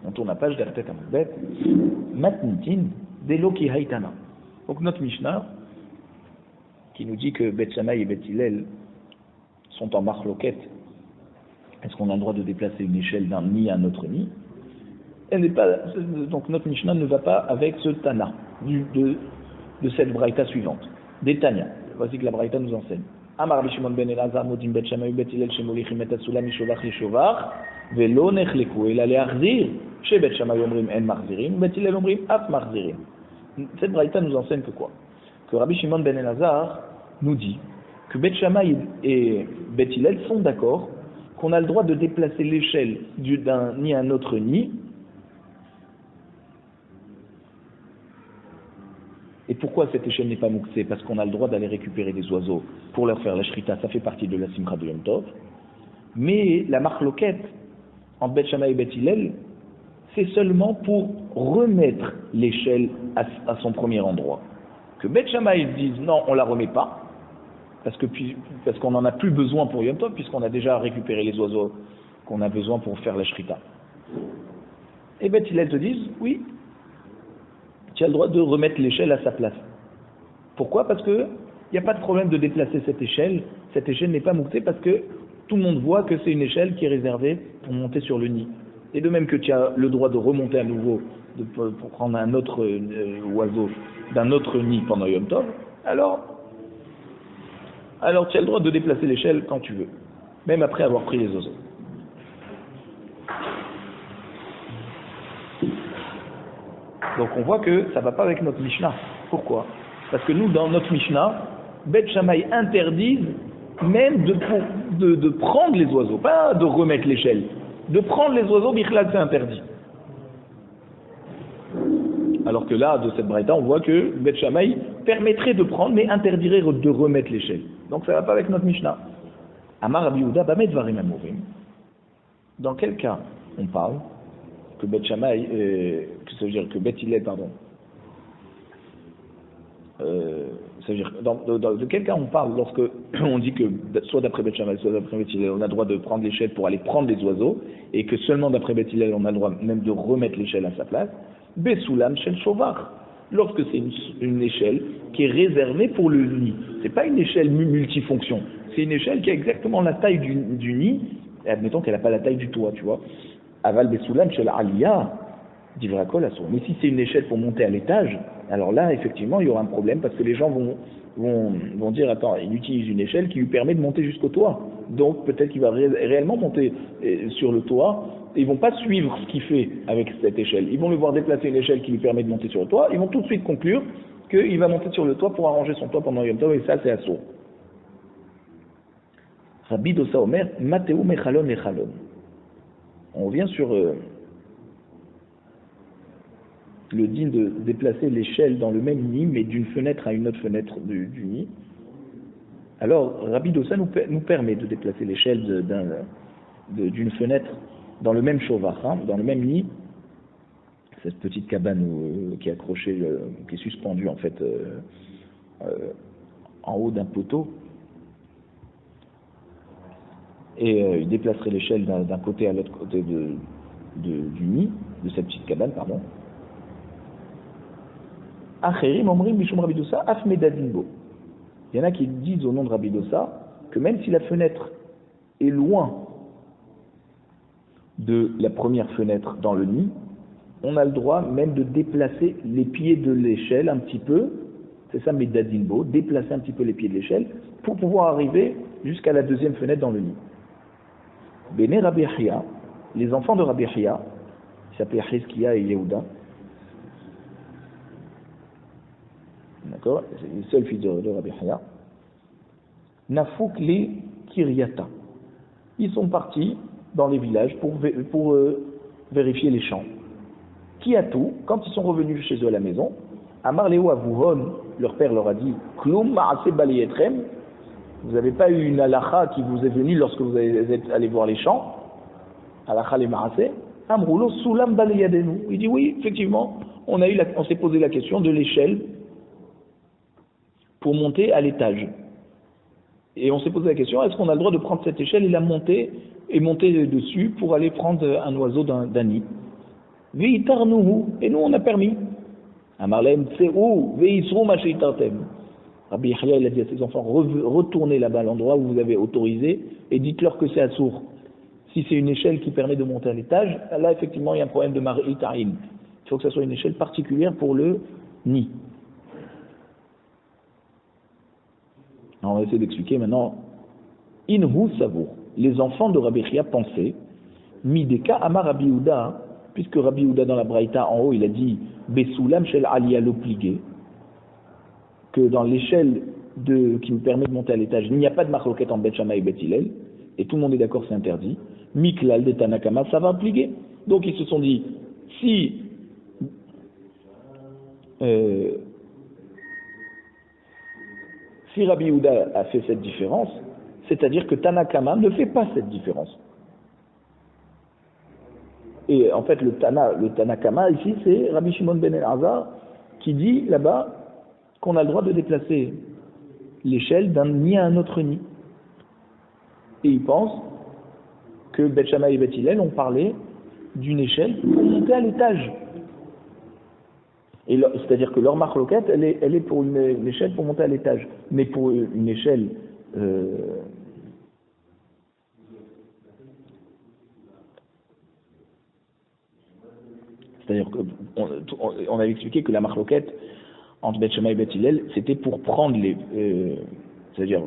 On tourne la page d'Artet Amudbet. Matnitin, Deloki Haïtana. Donc notre Mishnah, qui nous dit que Bet Shammai et Bet Hillel sont en marloquette, est-ce qu'on a le droit de déplacer une échelle d'un nid à un autre nid? Elle n'est pas, donc notre Mishnah ne va pas avec ce Tana de cette braïta suivante. Des Tanya. Voici que la braïta nous enseigne. Amar Rabbi Shimon ben Elazar modim Bet Shammai Bet Hillel shemolichim et assulam mishovach leshovach velo nechleku ela leachzir chez Bet Shammai omrim en machzirim Bet Hillel omrim af machzirim. Cette braïta nous enseigne que quoi? Que Rabbi Shimon ben Elazar nous dit que Bet Shammai et Bet Hillel sont d'accord qu'on a le droit de déplacer l'échelle d'un nid à un autre nid. Et pourquoi cette échelle n'est pas mouxée? Parce qu'on a le droit d'aller récupérer des oiseaux pour leur faire la shrita, ça fait partie de la simcha de Yom Tov. Mais la marloquette entre Bet Shammai et Bet Hillel, c'est seulement pour remettre l'échelle à son premier endroit. Que Bet Shammai dise non, on la remet pas, parce qu'on n'en a plus besoin pour Yom Tov, puisqu'on a déjà récupéré les oiseaux qu'on a besoin pour faire la shrita. Et Bet Hillel te disent oui, tu as le droit de remettre l'échelle à sa place. Pourquoi? Parce qu'il n'y a pas de problème de déplacer cette échelle. Cette échelle n'est pas montée parce que tout le monde voit que c'est une échelle qui est réservée pour monter sur le nid. Et de même que tu as le droit de remonter à nouveau pour prendre un autre oiseau d'un autre nid pendant Yom Tov, alors tu as le droit de déplacer l'échelle quand tu veux, même après avoir pris les oiseaux. Donc on voit que ça ne va pas avec notre Mishnah. Pourquoi? Parce que nous, dans notre Mishnah, Bet Shammai interdisent même de prendre les oiseaux, pas de remettre l'échelle. De prendre les oiseaux, Bichlad, c'est interdit. Alors que là, de cette braïta, on voit que Bet Shammai permettrait de prendre, mais interdirait de remettre l'échelle. Donc ça ne va pas avec notre Mishnah. Amar Rabbi Yehuda, Bamet Varim Amorim. Dans quel cas on parle que Bet Shammai, que ça veut dire que Bet Hillel, pardon. Ça veut dire, de quel cas on parle lorsque on dit que soit d'après Bet Shammai, soit d'après Bet Hillel, on a le droit de prendre l'échelle pour aller prendre les oiseaux, et que seulement d'après Bet Hillel, on a le droit même de remettre l'échelle à sa place. Besoulam shel shovar. Lorsque c'est une échelle qui est réservée pour le nid. C'est pas une échelle multifonction. C'est une échelle qui a exactement la taille du nid, et admettons qu'elle n'a pas la taille du toit, tu vois. Aval besoulam shel aliyah, divrakol asur. Mais si c'est une échelle pour monter à l'étage, alors là, effectivement, il y aura un problème parce que les gens vont dire, attends, il utilise une échelle qui lui permet de monter jusqu'au toit. Donc peut-être qu'il va réellement monter sur le toit. Ils vont pas suivre ce qu'il fait avec cette échelle. Ils vont le voir déplacer une échelle qui lui permet de monter sur le toit. Ils vont tout de suite conclure qu'il va monter sur le toit pour arranger son toit pendant Yom Tov, et ça, c'est assour. Rabbi Dosa Omer, Mateu Mechalon Lechalon. On revient sur le din de déplacer l'échelle dans le même nid, mais d'une fenêtre à une autre fenêtre du nid. Alors, Rabbi Dosa nous permet de déplacer l'échelle d'une fenêtre dans le même shovar, dans le même nid, cette petite cabane qui est accrochée, qui est suspendue en fait en haut d'un poteau. Et il déplacerait l'échelle d'un côté à l'autre côté du nid, de cette petite cabane, pardon. Acherim omrim bishum Rabbi Dosa af medadinbo. Il y en a qui disent au nom de Rabbi Dosa que même si la fenêtre est loin de la première fenêtre dans le nid, on a le droit même de déplacer les pieds de l'échelle un petit peu, c'est ça medadinbo, déplacer un petit peu les pieds de l'échelle pour pouvoir arriver jusqu'à la deuxième fenêtre dans le nid. Béné Rabbi Chia, les enfants de Rabbi Chia, qui s'appelaient Hizkiya et Yehuda, d'accord, c'est les seuls fils de Rabbi Chia, Nafouk li Kiryata. Ils sont partis dans les villages pour vérifier les champs. Qui a tout, quand ils sont revenus chez eux à la maison, Amar Léo Avouhon, leur père leur a dit, Kloum Maase Balietrem, vous n'avez pas eu une halakha qui vous est venue lorsque vous êtes allé voir les champs, halakha les Maase, Amroulo Soulam Baliyadenu. Il dit oui, effectivement, on s'est posé la question de l'échelle pour monter à l'étage. Et on s'est posé la question, est-ce qu'on a le droit de prendre cette échelle et la monter, et monter dessus pour aller prendre un oiseau d'un nid? Veitarnuhu, et nous on a permis. Amarlem Tseou, Veisrou Masheitartem. Rabbi Yahya, il a dit à ses enfants, retournez là-bas à l'endroit où vous avez autorisé et dites-leur que c'est assourd. Si c'est une échelle qui permet de monter à l'étage, là effectivement il y a un problème de Mar'i Ta'in. Il faut que ce soit une échelle particulière pour le nid. Alors, on va essayer d'expliquer maintenant. Inhu Savour. Les enfants de Rabbi Yahya pensaient, Mideka Amar Rabbi Yehuda, puisque Rabbi Yehuda dans la Braïta en haut il a dit Besoulam Shel Aliyah lo pligé, que dans l'échelle qui nous permet de monter à l'étage, il n'y a pas de marloquette en Bet Shammai et Bet Hillel, et tout le monde est d'accord, c'est interdit. Miklal de Tanakama, ça va plier. Donc ils se sont dit, si Rabbi Yehuda a fait cette différence, c'est-à-dire que Tanakama ne fait pas cette différence. Et en fait, le Tanakama ici, c'est Rabbi Shimon ben Elazar qui dit là-bas qu'on a le droit de déplacer l'échelle d'un nid à un autre nid. Et il pense que Bet Shammai et Bet Hillel ont parlé d'une échelle pour monter à l'étage. C'est-à-dire que leur marloquette, elle est pour une échelle pour monter à l'étage. Mais pour une échelle c'est-à-dire qu'on avait expliqué que la marloquette entre Bet Shammai et Bet Hillel, c'était pour prendre c'est-à-dire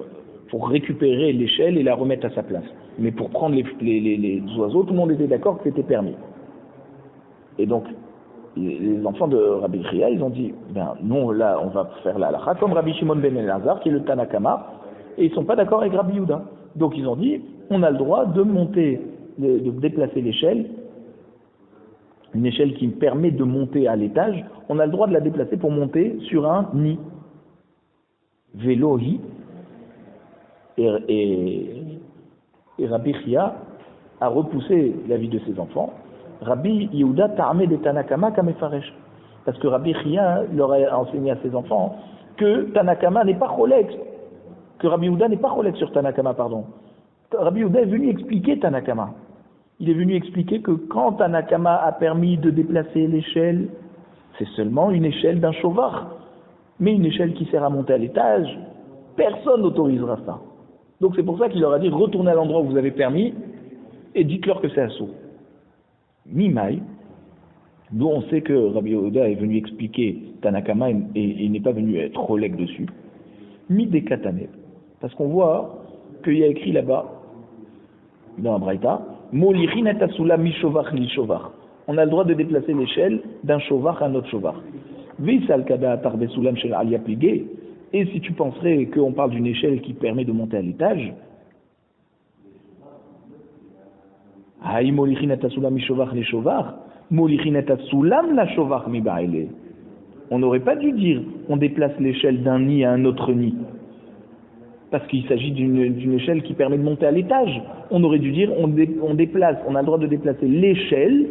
pour récupérer l'échelle et la remettre à sa place. Mais pour prendre les oiseaux, tout le monde était d'accord que c'était permis. Et donc, les enfants de Rabbi Yahya, ils ont dit, ben non, là, on va faire la halakha, comme Rabbi Shimon ben Elazar, qui est le Tanakama, et ils ne sont pas d'accord avec Rabbi Yehuda. Donc ils ont dit, on a le droit de monter, de déplacer l'échelle, une échelle qui permet de monter à l'étage, on a le droit de la déplacer pour monter sur un nid. Vélohi, et Rabbi Yahya a repoussé l'avis de ses enfants. Rabbi Yehuda ta'amé de Tanakama kamefaresh. Parce que Rabbi Yahya leur a enseigné à ses enfants que Tanakama n'est pas cholek, que Rabbi Yehuda n'est pas cholek sur Tanakama, pardon. Rabbi Yehuda est venu expliquer Tanakama. Il est venu expliquer que quand Tanakama a permis de déplacer l'échelle, c'est seulement une échelle d'un chauvard. Mais une échelle qui sert à monter à l'étage, personne n'autorisera ça. Donc c'est pour ça qu'il leur a dit, retournez à l'endroit où vous avez permis et dites-leur que c'est assaut. Mimaï, d'où on sait que Rabbi Yehuda est venu expliquer Tanakama et il n'est pas venu être rolek dessus. Midekatane, parce qu'on voit qu'il y a écrit là-bas, dans la Braïta, Molirin et Asula mishovach li shovach. On a le droit de déplacer l'échelle d'un shovach à un autre shovach. Visal kada tarbe sulam shel aliyah pligé. Et si tu penserais qu'on parle d'une échelle qui permet de monter à l'étage, on n'aurait pas dû dire on déplace l'échelle d'un nid à un autre nid. Parce qu'il s'agit d'une échelle qui permet de monter à l'étage. On aurait dû dire on a le droit de déplacer l'échelle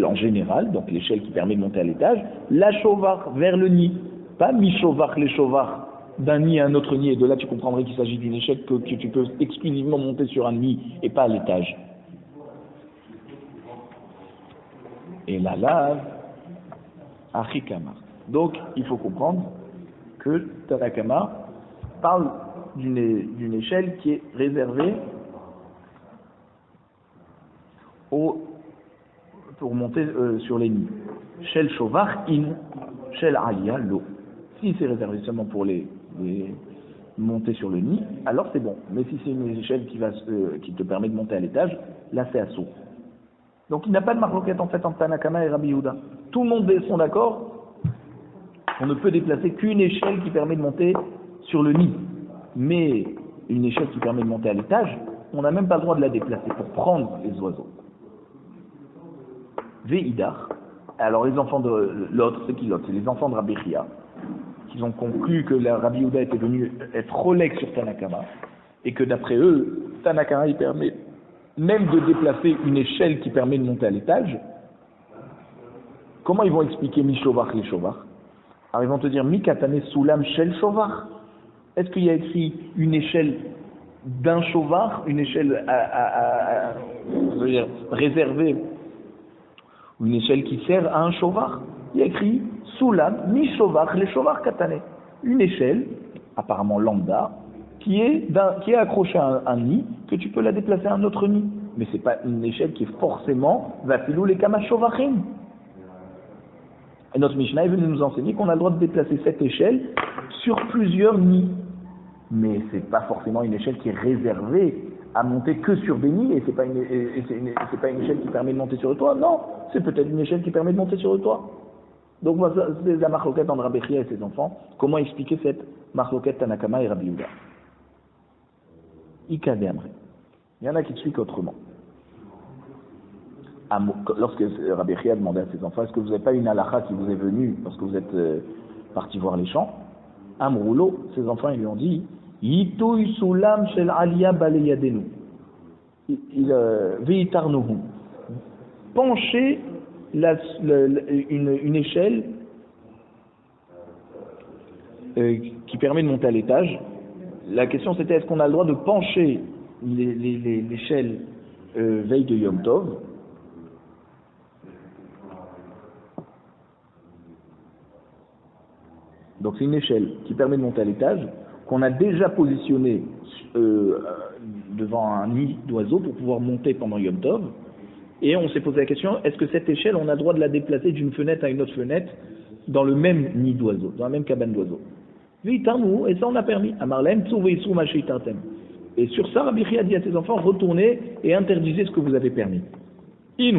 en général, donc l'échelle qui permet de monter à l'étage, la shovar vers le nid. Pas mi-shovar, les shovars d'un nid à un autre nid. Et de là, tu comprendrais qu'il s'agit d'une échelle que tu peux exclusivement monter sur un nid et pas à l'étage. Et la lave, Achikama. Donc, il faut comprendre que Tanakama parle d'une échelle qui est réservée pour monter sur les nids. Shel Shovar in, Shel Aliyah lo. Si c'est réservé seulement pour les monter sur le nid, alors c'est bon. Mais si c'est une échelle qui te permet de monter à l'étage, là c'est assaut. Donc il n'y a pas de marloquette en fait entre Tanakama et Rabbi Yehuda. Tout le monde sont d'accord. On ne peut déplacer qu'une échelle qui permet de monter sur le nid. Mais une échelle qui permet de monter à l'étage, on n'a même pas le droit de la déplacer pour prendre les oiseaux. Ve'idar. Alors les enfants de l'autre, c'est qui l'autre? C'est les enfants de Rabbi Yahya, qui ont conclu que Rabbi Yehuda était venu être rolek sur Tanakama, et que d'après eux, Tanakama il permet même de déplacer une échelle qui permet de monter à l'étage. Comment ils vont expliquer mi-shovar les shovars? Alors ils vont te dire mi-katane soulam shel shovar. Est-ce qu'il y a écrit une échelle d'un shovar, une échelle réservée Une échelle qui sert à un shovar. Il y a écrit Soulam, mi shovar, les shovar katane. Une échelle, apparemment lambda, qui est accrochée à un nid, que tu peux la déplacer à un autre nid. Mais ce n'est pas une échelle qui est forcément vafilou les kamashovachim. Et notre Mishnah est venu nous enseigner qu'on a le droit de déplacer cette échelle sur plusieurs nids. Mais ce n'est pas forcément une échelle qui est réservée à monter que sur des nids, et c'est pas une échelle qui permet de monter sur le toit. Non, c'est peut-être une échelle qui permet de monter sur le toit. Donc voilà, c'est la marloquette entre Rabbi Chia et ses enfants. Comment expliquer cette marloquette Tanakama et Rabbi Yehuda? Ikademre. Il y en a qui expliquent autrement. Lorsque Rabbi Chia demandait à ses enfants, est-ce que vous n'avez pas une halakha qui vous est venue lorsque vous êtes partis voir les champs? Amroulo, ses enfants, ils lui ont dit, Yitouy sulam shel aliyah baleyadenu. Veitarnuhu. Penchez une échelle qui permet de monter à l'étage. La question c'était, est-ce qu'on a le droit de pencher l'échelle veille de Yom Tov? Donc c'est une échelle qui permet de monter à l'étage, qu'on a déjà positionnée devant un nid d'oiseaux pour pouvoir monter pendant Yom Tov. Et on s'est posé la question, est-ce que cette échelle, on a le droit de la déplacer d'une fenêtre à une autre fenêtre dans le même nid d'oiseaux, dans la même cabane d'oiseaux? Et ça on a permis. Et sur ça, Rabbi Chia dit à ses enfants, retournez et interdisez ce que vous avez permis. Les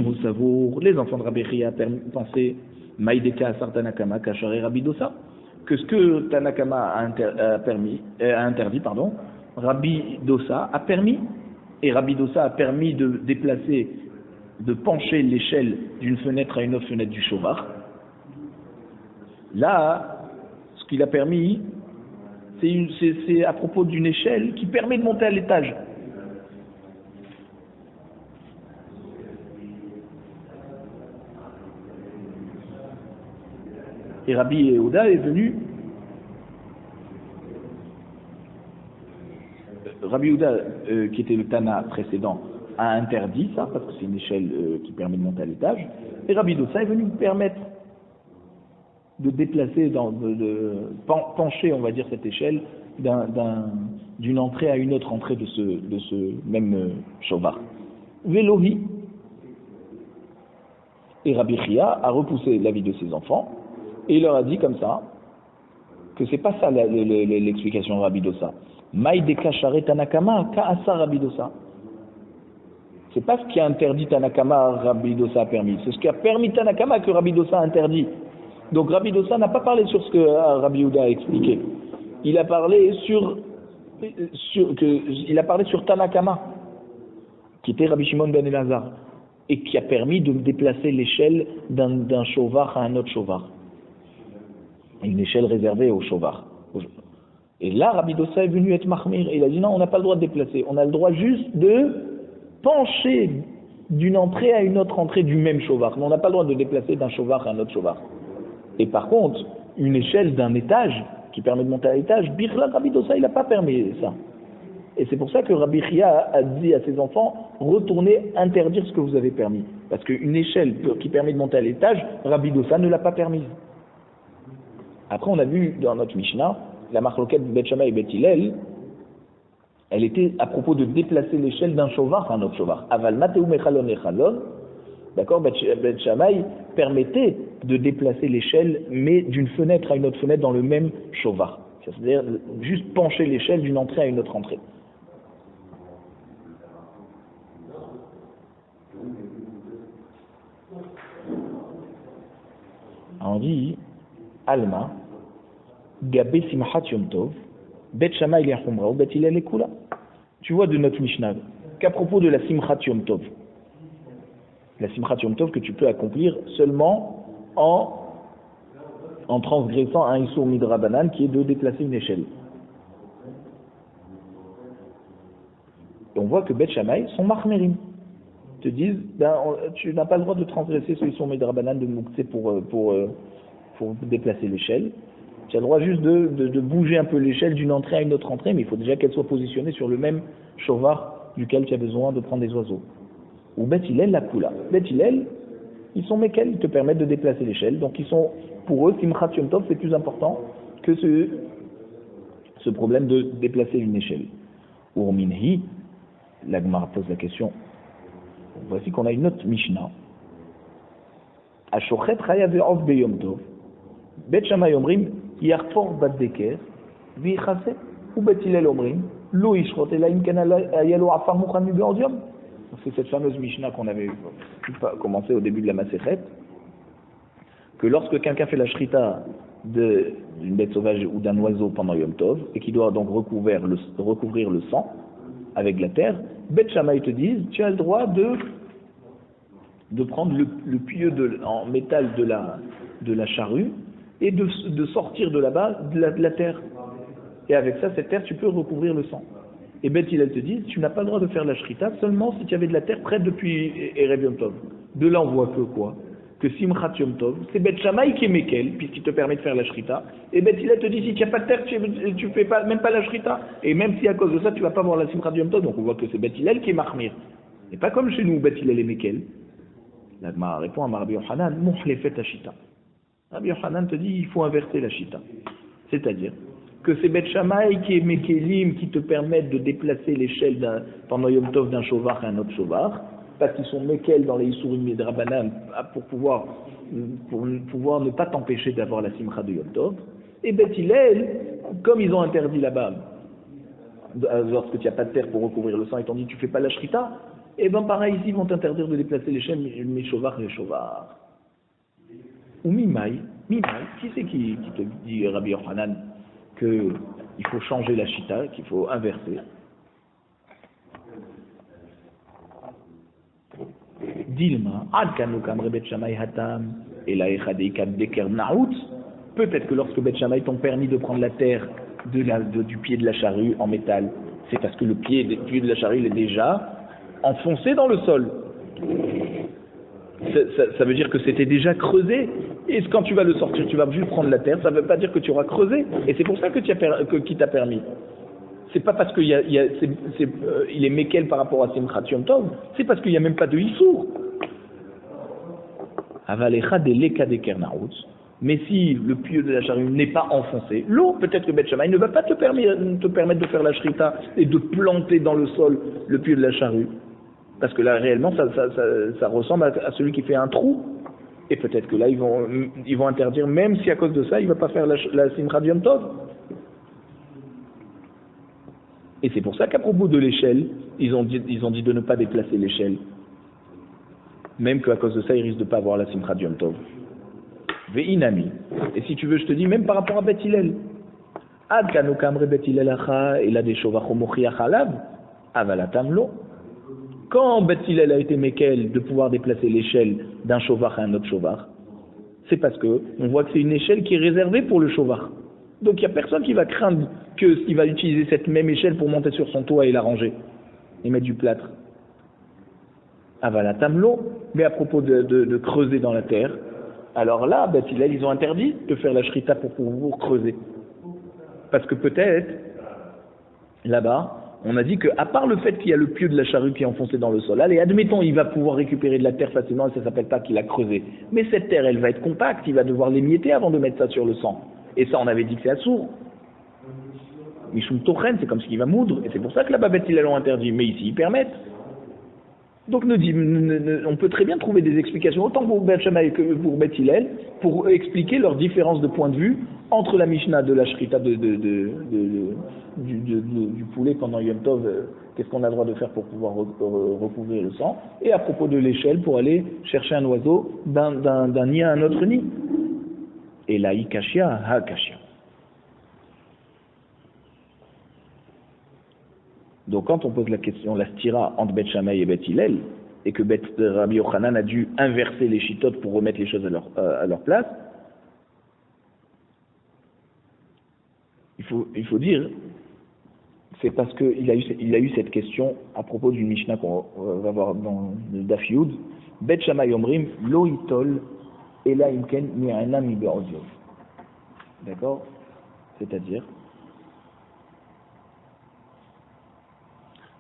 enfants de Rabbi Chia pensaient, Maïdeka Asar Tanakama Kachare Rabbi Dosa, que ce que Tanakama a interdit, Rabbi Dosa a permis, et Rabbi Dosa a permis de déplacer, de pencher l'échelle d'une fenêtre à une autre fenêtre du shovar. Là, ce qu'il a permis, c'est à propos d'une échelle qui permet de monter à l'étage. Et Rabbi Yehuda est venu. Rabbi Yehuda, qui était le Tana précédent, a interdit ça, parce que c'est une échelle qui permet de monter à l'étage. Et Rabbi Dosa est venu permettre de déplacer, de pencher, on va dire, cette échelle d'une entrée à une autre entrée de ce même shovar. Vélohi. Et Rabbi Chia a repoussé l'avis de ses enfants et il leur a dit comme ça que c'est pas ça l'explication de Rabbi Dosa. Maïdeka share Tanakama ka'asa Rabbi Dosa. C'est pas ce qui a interdit Tanakama, Rabbi Dosa a permis. C'est ce qui a permis Tanakama que Rabbi Dosa a interdit. Donc Rabbi Dosa n'a pas parlé sur ce que Rabbi Yehuda a expliqué. Il a parlé sur Tanakama, qui était Rabbi Shimon ben Elazar, et qui a permis de déplacer l'échelle d'un shovar à un autre shovar. Une échelle réservée au shovar. Et là, Rabbi Dosa est venu être mahmir, et il a dit non, on n'a pas le droit de déplacer, on a le droit juste de pencher d'une entrée à une autre entrée du même shovar. Mais on n'a pas le droit de déplacer d'un shovar à un autre shovar. Et par contre, une échelle d'un étage qui permet de monter à l'étage, Birla Rabbi Dosa, il n'a pas permis ça. Et c'est pour ça que Rabbi Chia a dit à ses enfants, retournez interdire ce que vous avez permis. Parce qu'une échelle qui permet de monter à l'étage, Rabbi Dosa ne l'a pas permise. Après, on a vu dans notre Mishnah, la marloquette de Beth Shammai et Beth Hillel, elle était à propos de déplacer l'échelle d'un shovar à un autre shovar. Aval mateu mechalon echalon, d'accord, Beth Shammai permettait de déplacer l'échelle, mais d'une fenêtre à une autre fenêtre dans le même shovar. C'est-à-dire juste pencher l'échelle d'une entrée à une autre entrée. On dit Alma, Gabé Simchat Yom Tov, Bet Shammai Liachumra, Bet Hillel Lekula. Tu vois de notre Mishnah qu'à propos de la Simchat Yom Tov, la Simchat Yom Tov que tu peux accomplir seulement en transgressant un Issour Midrabanan qui est de déplacer une échelle. Et on voit que Bet Shammai sont Mahmerim. Te disent, tu n'as pas le droit de transgresser ce Issour Midrabanan de Mouktsé pour déplacer l'échelle. Tu as le droit juste de bouger un peu l'échelle d'une entrée à une autre entrée, mais il faut déjà qu'elle soit positionnée sur le même shovar duquel tu as besoin de prendre des oiseaux. Ou Bet Hillel la Kula. Bet Hillel, ils sont méquels, ils te permettent de déplacer l'échelle. Donc ils sont, pour eux, Simchat Yom Tov, c'est plus important que ce problème de déplacer une échelle. Urminhi, la Gemara pose la question. Voici qu'on a une autre Mishnah. Ashochet Chaya ve'ov beyom tov. Bet Shammai omrim, yarfor bat deker, vichase, ou Bet Hillel omrim, lo ishrot ela im ken ayalo afar mukhan mi be'odium. C'est cette fameuse Mishnah qu'on avait commencé au début de la Masechet, que lorsque quelqu'un fait la shrita d'une bête sauvage ou d'un oiseau pendant Yom Tov, et qui doit donc recouvrir le sang avec de la terre, Bet Shammai te dit, tu as le droit de prendre le pieu en métal de la charrue et de sortir de là-bas de la terre. Et avec ça, cette terre, tu peux recouvrir le sang. Et Bet Hillel te dit, tu n'as pas le droit de faire la shrita seulement si tu avais de la terre prête depuis Erev Yom Tov. De là, on voit que quoi? Que Simchat Yom Tov, c'est Bet Shammai qui est Mekel, puisqu'il te permet de faire la shrita. Et Bet Hillel te dit, si tu n'as pas de terre, tu fais même pas la shrita. Et même si à cause de ça, tu vas pas voir la Simchat Yom Tov, donc on voit que c'est Bet Hillel qui est Mahmir. Et pas comme chez nous, Bet Hillel est Mekel. La Gemara répond à Rabbi Yochanan, Mohlefet Ashita. Rabbi Yochanan te dit, il faut inverser la Shita. C'est-à-dire que c'est Bet Shammai qui est Mekelim, qui te permettent de déplacer l'échelle pendant Yom Tov d'un shovar à un autre shovar, parce qu'ils sont Mekel dans les Isurim et Drabanan pour pouvoir ne pas t'empêcher d'avoir la Simcha de Yom Tov. Et Bet Hillel, comme ils ont interdit là-bas, lorsque tu n'as pas de terre pour recouvrir le sang, ils t'ont dit tu fais pas la Shrita, et bien pareil ici, ils vont t'interdire de déplacer l'échelle, mes shovar et les shovar. Ou Mimai, qui c'est qui te dit, Rabbi Yochanan, qu'il faut changer la Shita, qu'il faut inverser? Dilma, Bet Shammai Hatam, et la Echadekam Deker Naout. Peut-être que lorsque Bet Shammai t'ont permis de prendre la terre du pied de la charrue en métal, c'est parce que le pied de la charrue il est déjà enfoncé dans le sol. Ça veut dire que c'était déjà creusé. Et quand tu vas le sortir, tu vas juste prendre la terre, ça ne veut pas dire que tu auras creusé. Et c'est pour ça que qu'il t'a permis. C'est pas parce qu'il il est Mekel par rapport à Simchat Yom Tov, c'est parce qu'il n'y a même pas de Issour. Avalecha de Leka de Kernaout. Mais si le pieu de la charrue n'est pas enfoncé, l'eau, peut-être que Bet Shammai ne va pas te permettre de faire la shrita et de planter dans le sol le pieu de la charrue. Parce que là, réellement, ça ressemble à celui qui fait un trou. Et peut-être que là, ils vont interdire, même si à cause de ça, il ne va pas faire la Simchat Yom Tov. Et c'est pour ça qu'à propos de l'échelle, ils ont dit de ne pas déplacer l'échelle. Même qu'à cause de ça, ils risquent de ne pas avoir la Simchat Yom Tov. Ve'inami. Et si tu veux, je te dis, même par rapport à Bet Hillel. Ad kanu kamre Bet Hillel acha, et là des shovach mochiach alav, avalatam lo. Quand Bet Hillel a été Mekel de pouvoir déplacer l'échelle d'un shovar à un autre shovar, c'est parce que on voit que c'est une échelle qui est réservée pour le shovar. Donc il n'y a personne qui va craindre qu'il va utiliser cette même échelle pour monter sur son toit et la ranger et mettre du plâtre. Avalatam lo, mais à propos de creuser dans la terre, alors là, Bet Hillel, ils ont interdit de faire la shrita pour pouvoir creuser. Parce que peut-être, là-bas, on a dit qu'à part le fait qu'il y a le pieu de la charrue qui est enfoncé dans le sol, allez, admettons, il va pouvoir récupérer de la terre facilement et ça ne s'appelle pas qu'il a creusé. Mais cette terre, elle va être compacte, il va devoir l'émietter avant de mettre ça sur le sang. Et ça, on avait dit que c'est assourd. Mishum Tochen, c'est comme ce qu'il va moudre. Et c'est pour ça que là-bas, Bet Hillel l'ont interdit. Mais ici, ils permettent. Donc on peut très bien trouver des explications, autant pour Bet Shammai que pour Bet Hillel, pour expliquer leur différence de point de vue entre la Mishnah de la Shrita du poulet pendant Yom Tov, qu'est-ce qu'on a le droit de faire pour pouvoir recouvrir le sang, et à propos de l'échelle pour aller chercher un oiseau d'un nid à un autre nid. Et la Ikashia, Ha-Kashia. Donc quand on pose la question, la stira entre Bet Shammai et Bet Hillel, et que Rabbi Yochanan a dû inverser les chitotes pour remettre les choses à leur place, il faut dire, c'est parce qu'il a eu cette question à propos d'une Mishnah qu'on va voir dans le Daf Yud, Bet Shammai Omrim, Lo Itol, Ela Imken, Mi'ana Mi Be'odio. D'accord? C'est-à-dire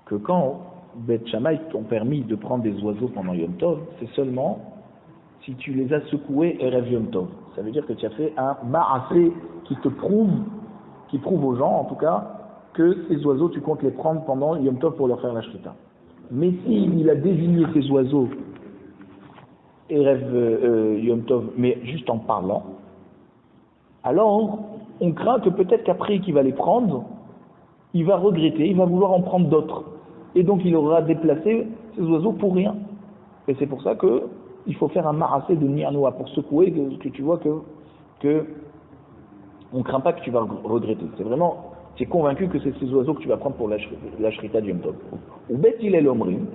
que quand Bet Shammai t'ont permis de prendre des oiseaux pendant Yom Tov, c'est seulement si tu les as secoués Erev Yom Tov. Ça veut dire que tu as fait un ma'asé qui prouve aux gens en tout cas, que ces oiseaux tu comptes les prendre pendant Yom Tov pour leur faire la shrita. Mais s'il a désigné ces oiseaux Erev Yom Tov, mais juste en parlant, alors on craint que peut-être qu'après qu'il va les prendre, il va regretter, il va vouloir en prendre d'autres. Et donc il aura déplacé ces oiseaux pour rien. Et c'est pour ça que il faut faire un marassé de Nianoa pour secouer, que tu vois que on ne craint pas que tu vas regretter. C'est vraiment, tu es convaincu que c'est ces oiseaux que tu vas prendre pour la shrita du Yom Tov. Ou Bet Hillel Omrim,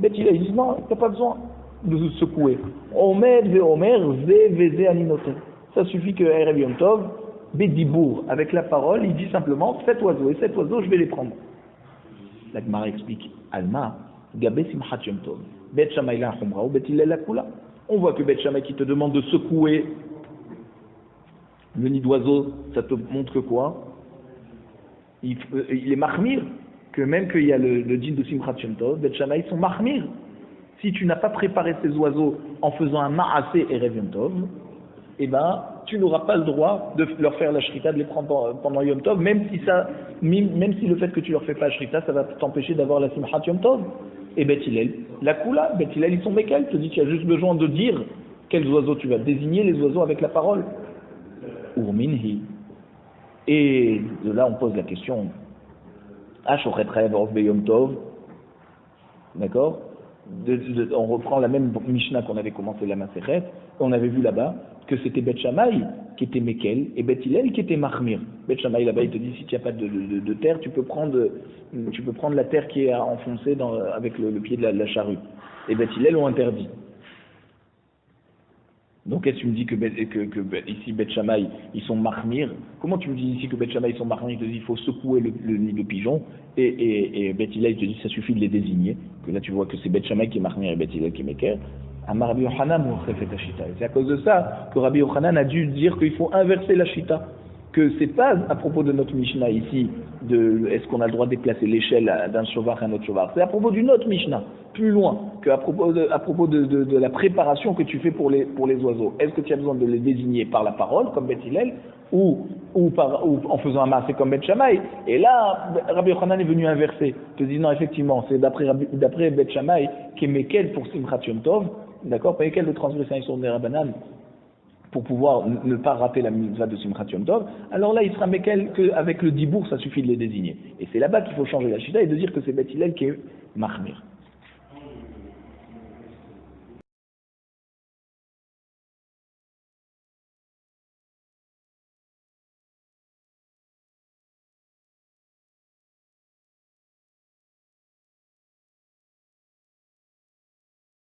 Bet Hillel, ils disent non, tu n'as pas besoin de se secouer. Omer ve Omer, ze veze aninote. Ça suffit que Erev Yom Tov, Bedibour, avec la parole, il dit simplement cet oiseau et cet oiseau, je vais les prendre. La Gemara explique Alma, Gabé Simchat Yom Tov, Bet Shammai la Chumra ou Bet Hillel la Kula. On voit que Bet Shammai qui te demande de secouer le nid d'oiseau, ça te montre que quoi? Il est mahmir, que même qu'il y a le din de Simchat Yom Tov, Bet Shammai ils sont mahmir. Si tu n'as pas préparé ces oiseaux en faisant un ma'asé Erev Yom Tov, eh ben, tu n'auras pas le droit de leur faire la shrita, de les prendre pendant Yom Tov, même si le fait que tu leur fais pas la shrita, ça va t'empêcher d'avoir la Simchat Yom Tov. Et Bet Hillel, la Kula, Bet Hillel, ils sont mécals, te dit tu as juste besoin de dire quels oiseaux tu vas désigner, les oiseaux avec la parole. Urminhi. Et de là, on pose la question, Ashochet Rev Orf Beyom Tov, d'accord? On reprend la même Mishnah qu'on avait commencé la Masechet, on avait vu là-bas que c'était Bet Shammai qui était Mekel et Bet Hillel qui était Mahmir. Bet Shammai là-bas il te dit si tu n'as pas de terre, tu peux prendre la terre qui est enfoncée avec le pied de la charrue. Et Bet Hillel ont interdit. Donc est-ce que tu me dis que ici Bet Shammai ils sont Mahmir? Comment tu me dis ici que Bet Shammai ils sont Mahmir? Il te dit il faut secouer le nid de pigeon et Bet Hillel il te dit ça suffit de les désigner. Que là tu vois que c'est Bet Shammai qui est Mahmir et Bet Hillel qui est Meker. Amar Rabbi Yochanan fait Shita. C'est à cause de ça que Rabbi Yochanan a dû dire qu'il faut inverser la Shita. Que c'est pas à propos de notre Mishnah ici, est-ce qu'on a le droit de déplacer l'échelle d'un chevar à un autre chevar. C'est à propos d'une autre Mishnah, plus loin, qu'à propos de la préparation que tu fais pour les oiseaux. Est-ce que tu as besoin de les désigner par la parole, comme Bet Hillel, ou en faisant un massé comme Bet Shammai? Et là, Rabbi Yochanan est venu inverser. Il te dit non, effectivement, c'est d'après Bet Shammai qui est Mekel pour Simchat Yom Tov, d'accord, pas Mekel de transgression sur des Rabbanan, pour pouvoir ne pas rater la mitzvah de Simchat Yom Tov, alors là il sera Mekel qu'avec le dibour ça suffit de les désigner. Et c'est là-bas qu'il faut changer la shita et de dire que c'est Bet Hillel qui est Mahmir.